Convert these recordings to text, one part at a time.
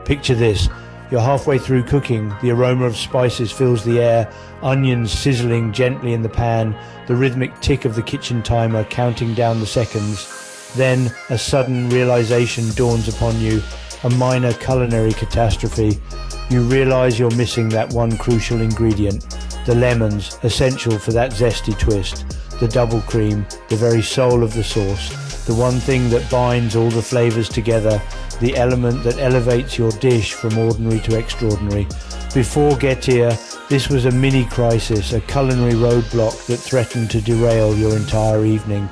Picture this. You're halfway through cooking, the aroma of spices fills the air, onions sizzling gently in the pan, the rhythmic tick of the kitchen timer counting down the seconds. Then a sudden realization dawns upon you, a minor culinary catastrophe. You realize you're missing that one crucial ingredient, the lemons, essential for that zesty twist, the double cream, the very soul of the sauce, the one thing that binds all the flavors together, the element that elevates your dish from ordinary to extraordinary. Before Getir, this was a mini crisis, a culinary roadblock that threatened to derail your entire evening.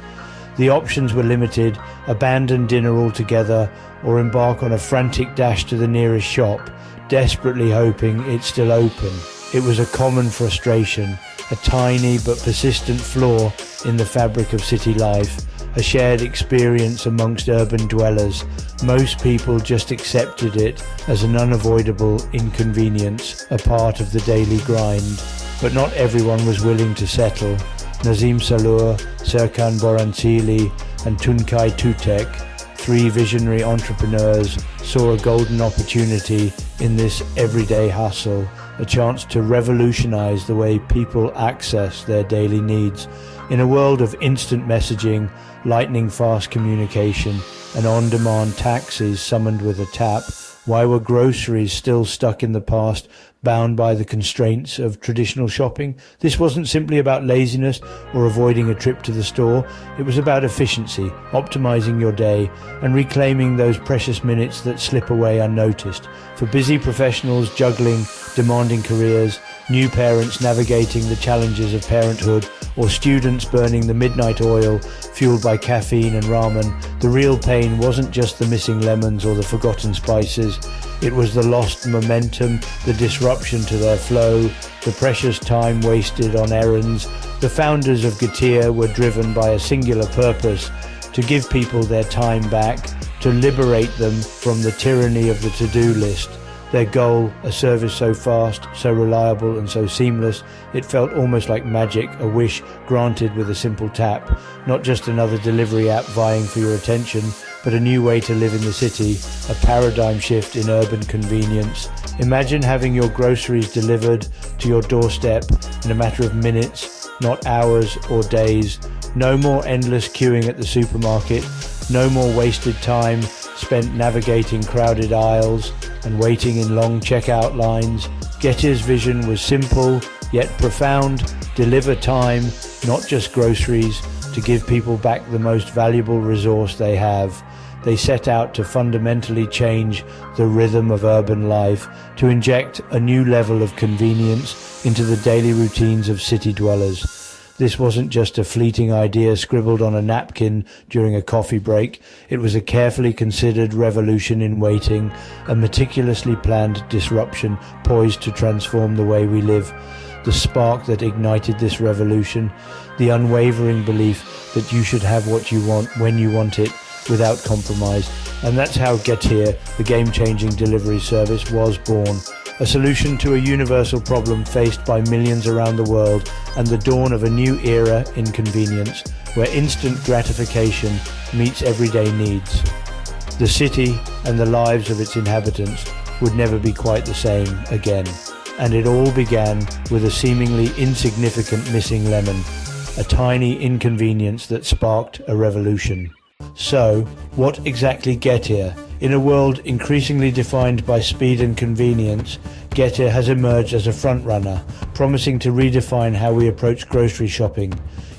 The options were limited: abandon dinner altogether or embark on a frantic dash to the nearest shop, desperately hoping it's still open. It was a common frustration, a tiny but persistent flaw in the fabric of city life, a shared experience amongst urban dwellers. Most people just accepted it as an unavoidable inconvenience, a part of the daily grind. But not everyone was willing to settle. Nazim Salur, Serkan Boranzili and Tuncay Tutek, three visionary entrepreneurs, saw a golden opportunity in this everyday hustle, a chance to revolutionize the way people access their daily needs. In a world of instant messaging, lightning-fast communication, and on-demand taxis summoned with a tap, why were groceries still stuck in the past, bound by the constraints of traditional shopping? This wasn't simply about laziness or avoiding a trip to the store. It was about efficiency, optimizing your day, and reclaiming those precious minutes that slip away unnoticed. For busy professionals juggling demanding careers, new parents navigating the challenges of parenthood, or students burning the midnight oil fueled by caffeine and ramen, the real pain wasn't just the missing lemons or the forgotten spices. It was the lost momentum, the disruption to their flow, the precious time wasted on errands. The founders of Getir were driven by a singular purpose: to give people their time back, to liberate them from the tyranny of the to-do list. Their goal, a service so fast, so reliable and so seamless, it felt almost like magic, a wish granted with a simple tap. Not just another delivery app vying for your attention, but a new way to live in the city, a paradigm shift in urban convenience. Imagine having your groceries delivered to your doorstep in a matter of minutes, not hours or days. No more endless queuing at the supermarket, no more wasted time spent navigating crowded aisles and waiting in long checkout lines. Getir's vision was simple yet profound: deliver time, not just groceries, to give people back the most valuable resource they have. They set out to fundamentally change the rhythm of urban life, to inject a new level of convenience into the daily routines of city dwellers. This wasn't just a fleeting idea scribbled on a napkin during a coffee break. It was a carefully considered revolution in waiting, a meticulously planned disruption poised to transform the way we live. The spark that ignited this revolution, the unwavering belief that you should have what you want when you want it, without compromise. And that's how Getir, the game-changing delivery service, was born. A solution to a universal problem faced by millions around the world, and the dawn of a new era in convenience, where instant gratification meets everyday needs. The city and the lives of its inhabitants would never be quite the same again. And it all began with a seemingly insignificant missing lemon, a tiny inconvenience that sparked a revolution. So, what exactly Getir? In a world increasingly defined by speed and convenience, Getir has emerged as a frontrunner, promising to redefine how we approach grocery shopping.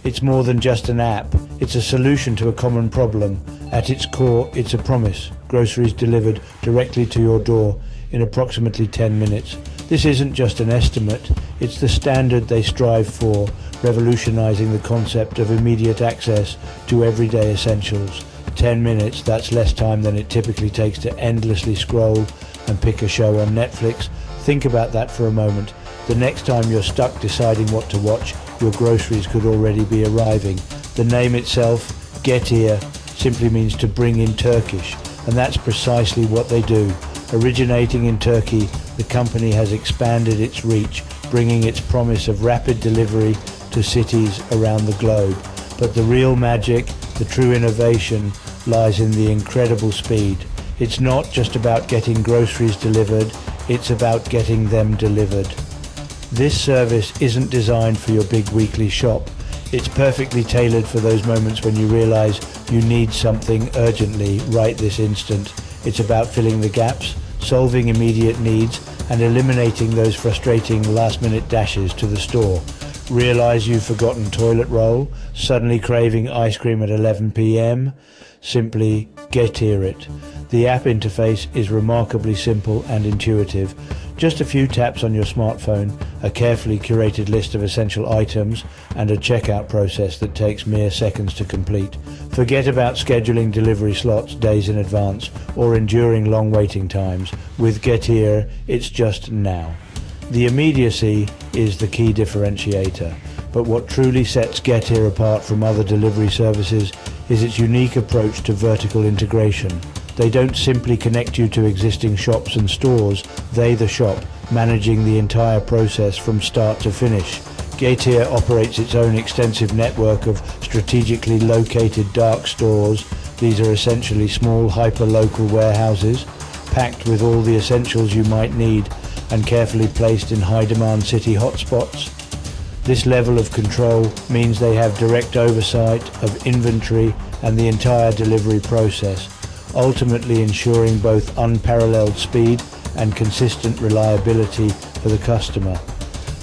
It's more than just an app, it's a solution to a common problem. At its core, it's a promise: groceries delivered directly to your door in approximately 10 minutes. This isn't just an estimate, it's the standard they strive for, revolutionizing the concept of immediate access to everyday essentials. 10 minutes, that's less time than it typically takes to endlessly scroll and pick a show on Netflix. Think about that for a moment. The next time you're stuck deciding what to watch, your groceries could already be arriving. The name itself, Getir, simply means to bring in Turkish, and that's precisely what they do. Originating in Turkey, the company has expanded its reach, bringing its promise of rapid delivery to cities around the globe. But the real magic, the true innovation, lies in the incredible speed. It's not just about getting groceries delivered, it's about getting them delivered. This service isn't designed for your big weekly shop. It's perfectly tailored for those moments when you realize you need something urgently right this instant. It's about filling the gaps, solving immediate needs, and eliminating those frustrating last-minute dashes to the store. Realize you've forgotten toilet roll, suddenly craving ice cream at 11 p.m? Simply Getir it. The app interface is remarkably simple and intuitive. Just a few taps on your smartphone, a carefully curated list of essential items, and a checkout process that takes mere seconds to complete. Forget about scheduling delivery slots days in advance or enduring long waiting times. With Getir, it's just now. The immediacy is the key differentiator, but what truly sets Getir apart from other delivery services is its unique approach to vertical integration. They don't simply connect you to existing shops and stores, they the shop, managing the entire process from start to finish. Getir operates its own extensive network of strategically located dark stores. These are essentially small hyper-local warehouses, packed with all the essentials you might need and carefully placed in high-demand city hotspots. This level of control means they have direct oversight of inventory and the entire delivery process, ultimately ensuring both unparalleled speed and consistent reliability for the customer.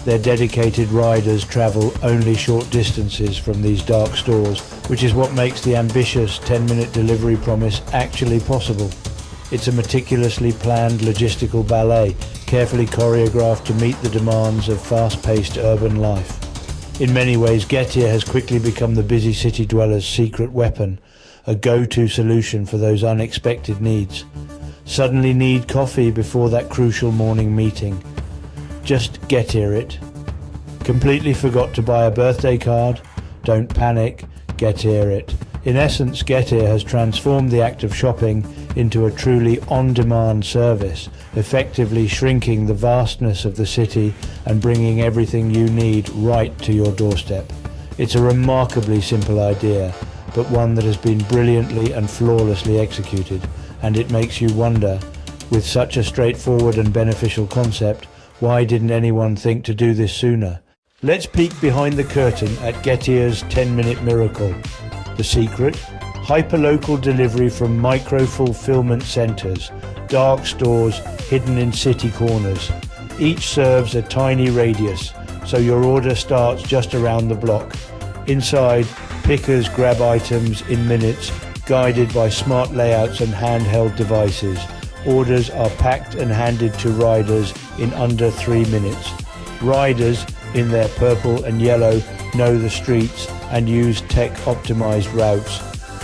Their dedicated riders travel only short distances from these dark stores, which is what makes the ambitious 10-minute delivery promise actually possible. It's a meticulously planned logistical ballet, carefully choreographed to meet the demands of fast-paced urban life. In many ways, Getir has quickly become the busy city dweller's secret weapon, a go-to solution for those unexpected needs. Suddenly need coffee before that crucial morning meeting? Just Getir it. Completely forgot to buy a birthday card? Don't panic, Getir it. In essence, Getir has transformed the act of shopping into a truly on-demand service, effectively shrinking the vastness of the city and bringing everything you need right to your doorstep. It's a remarkably simple idea, but one that has been brilliantly and flawlessly executed, and it makes you wonder, with such a straightforward and beneficial concept, why didn't anyone think to do this sooner? Let's peek behind the curtain at Getir's 10-minute miracle. The secret? Hyperlocal delivery from micro-fulfillment centers, dark stores hidden in city corners. Each serves a tiny radius, so your order starts just around the block. Inside, pickers grab items in minutes, guided by smart layouts and handheld devices. Orders are packed and handed to riders in under 3 minutes. Riders, in their purple and yellow, know the streets and use tech-optimized routes.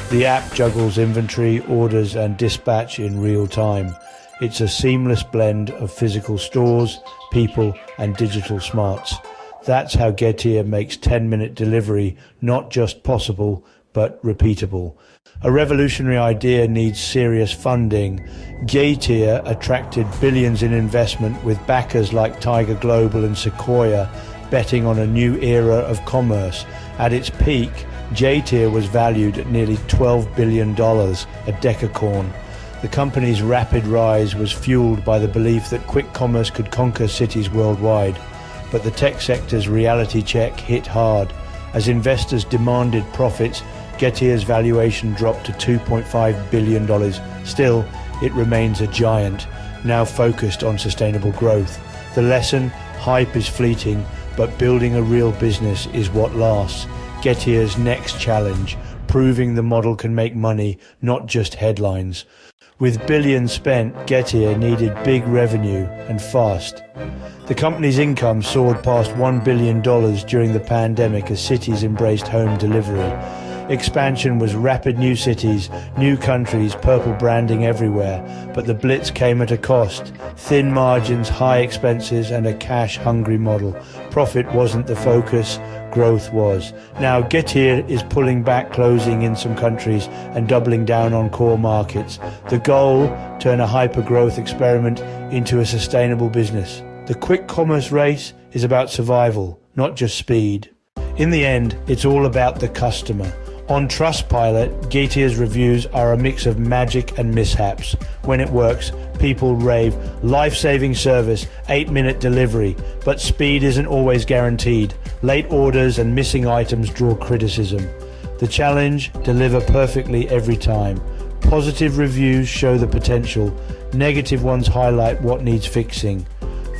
The app juggles inventory, orders and dispatch in real time. It's a seamless blend of physical stores, people and digital smarts. That's how Getir makes 10-minute delivery not just possible, but repeatable. A revolutionary idea needs serious funding. Getir attracted billions in investment with backers like Tiger Global and Sequoia betting on a new era of commerce. At its peak, Getir was valued at nearly $12 billion, a decacorn. The company's rapid rise was fueled by the belief that quick commerce could conquer cities worldwide. But the tech sector's reality check hit hard. As investors demanded profits, Getir's valuation dropped to $2.5 billion. Still, it remains a giant, now focused on sustainable growth. The lesson? Hype is fleeting, but building a real business is what lasts. Getir's next challenge, proving the model can make money, not just headlines. With billions spent, Getir needed big revenue, and fast. The company's income soared past $1 billion during the pandemic as cities embraced home delivery. Expansion was rapid: new cities, new countries, purple branding everywhere. But the blitz came at a cost. Thin margins, high expenses, and a cash-hungry model. Profit wasn't the focus, growth was. Now Getir is pulling back, closing in some countries, and doubling down on core markets. The goal? Turn a hyper-growth experiment into a sustainable business. The quick commerce race is about survival, not just speed. In the end, it's all about the customer. On Trustpilot, Getir's reviews are a mix of magic and mishaps. When it works, people rave. Life-saving service, 8-minute delivery, but speed isn't always guaranteed. Late orders and missing items draw criticism. The challenge, deliver perfectly every time. Positive reviews show the potential. Negative ones highlight what needs fixing.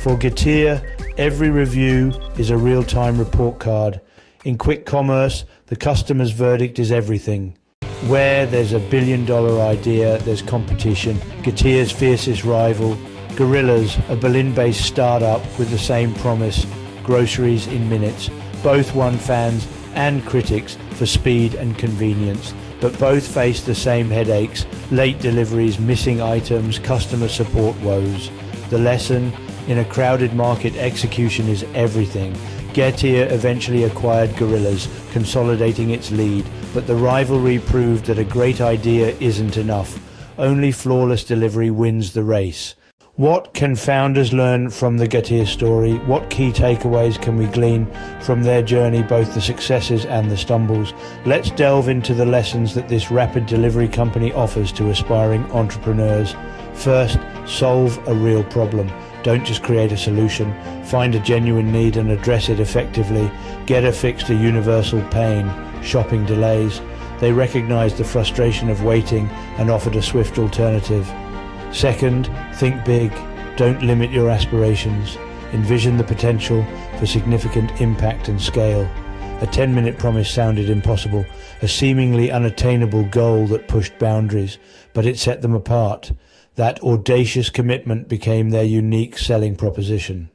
For Getir, every review is a real-time report card. In quick commerce, the customer's verdict is everything. Where there's a billion-dollar idea, there's competition. Getir's fiercest rival, Gorillas, a Berlin-based startup with the same promise, groceries in minutes. Both won fans and critics for speed and convenience, but both face the same headaches: late deliveries, missing items, customer support woes. The lesson: in a crowded market, execution is everything. Getir eventually acquired Gorillas, consolidating its lead, but the rivalry proved that a great idea isn't enough. Only flawless delivery wins the race. What can founders learn from the Getir story? What key takeaways can we glean from their journey, both the successes and the stumbles? Let's delve into the lessons that this rapid delivery company offers to aspiring entrepreneurs. First, solve a real problem. Don't just create a solution. Find a genuine need and address it effectively. Getir fixed a universal pain: shopping delays. They recognized the frustration of waiting and offered a swift alternative. Second, think big. Don't limit your aspirations. Envision the potential for significant impact and scale. A 10-minute promise sounded impossible, a seemingly unattainable goal that pushed boundaries, but it set them apart. That audacious commitment became their unique selling proposition.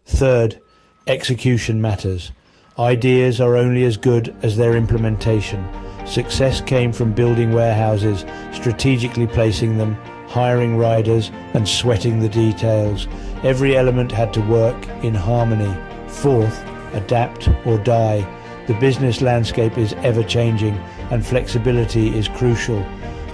Third, execution matters. Ideas are only as good as their implementation. Success came from building warehouses, strategically placing them, hiring riders, and sweating the details. Every element had to work in harmony. Fourth, adapt or die. The business landscape is ever-changing, and flexibility is crucial.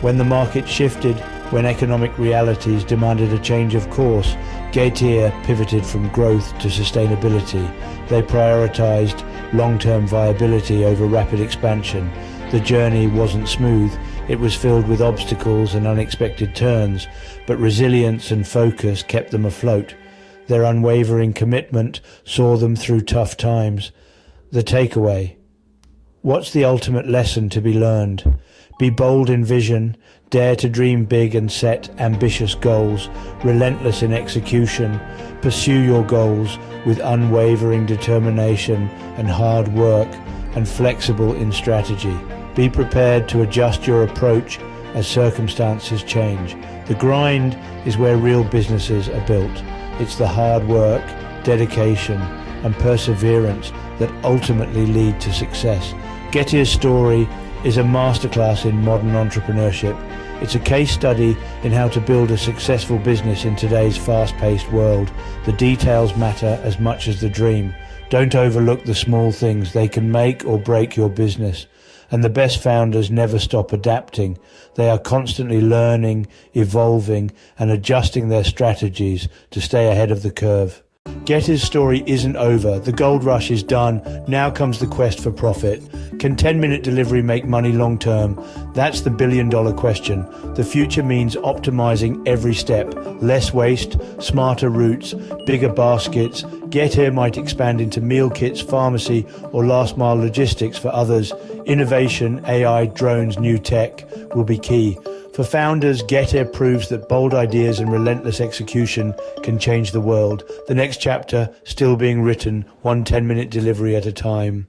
When the market shifted, when economic realities demanded a change of course, Getir pivoted from growth to sustainability. They prioritized long-term viability over rapid expansion. The journey wasn't smooth. It was filled with obstacles and unexpected turns, but resilience and focus kept them afloat. Their unwavering commitment saw them through tough times. The takeaway: what's the ultimate lesson to be learned? Be bold in vision, dare to dream big and set ambitious goals, relentless in execution. Pursue your goals with unwavering determination and hard work, and flexible in strategy. Be prepared to adjust your approach as circumstances change. The grind is where real businesses are built. It's the hard work, dedication, and perseverance that ultimately lead to success. Getir's story is a masterclass in modern entrepreneurship. It's a case study in how to build a successful business in today's fast-paced world. The details matter as much as the dream. Don't overlook the small things. They can make or break your business. And the best founders never stop adapting. They are constantly learning, evolving, and adjusting their strategies to stay ahead of the curve. Getir's story isn't over. The gold rush is done. Now comes the quest for profit. Can 10-minute delivery make money long term? That's the billion-dollar question. The future means optimizing every step. Less waste, smarter routes, bigger baskets. Getir might expand into meal kits, pharmacy, or last-mile logistics for others. Innovation, AI, drones, new tech will be key. For founders, Getir proves that bold ideas and relentless execution can change the world. The next chapter still being written, one 10-minute delivery at a time.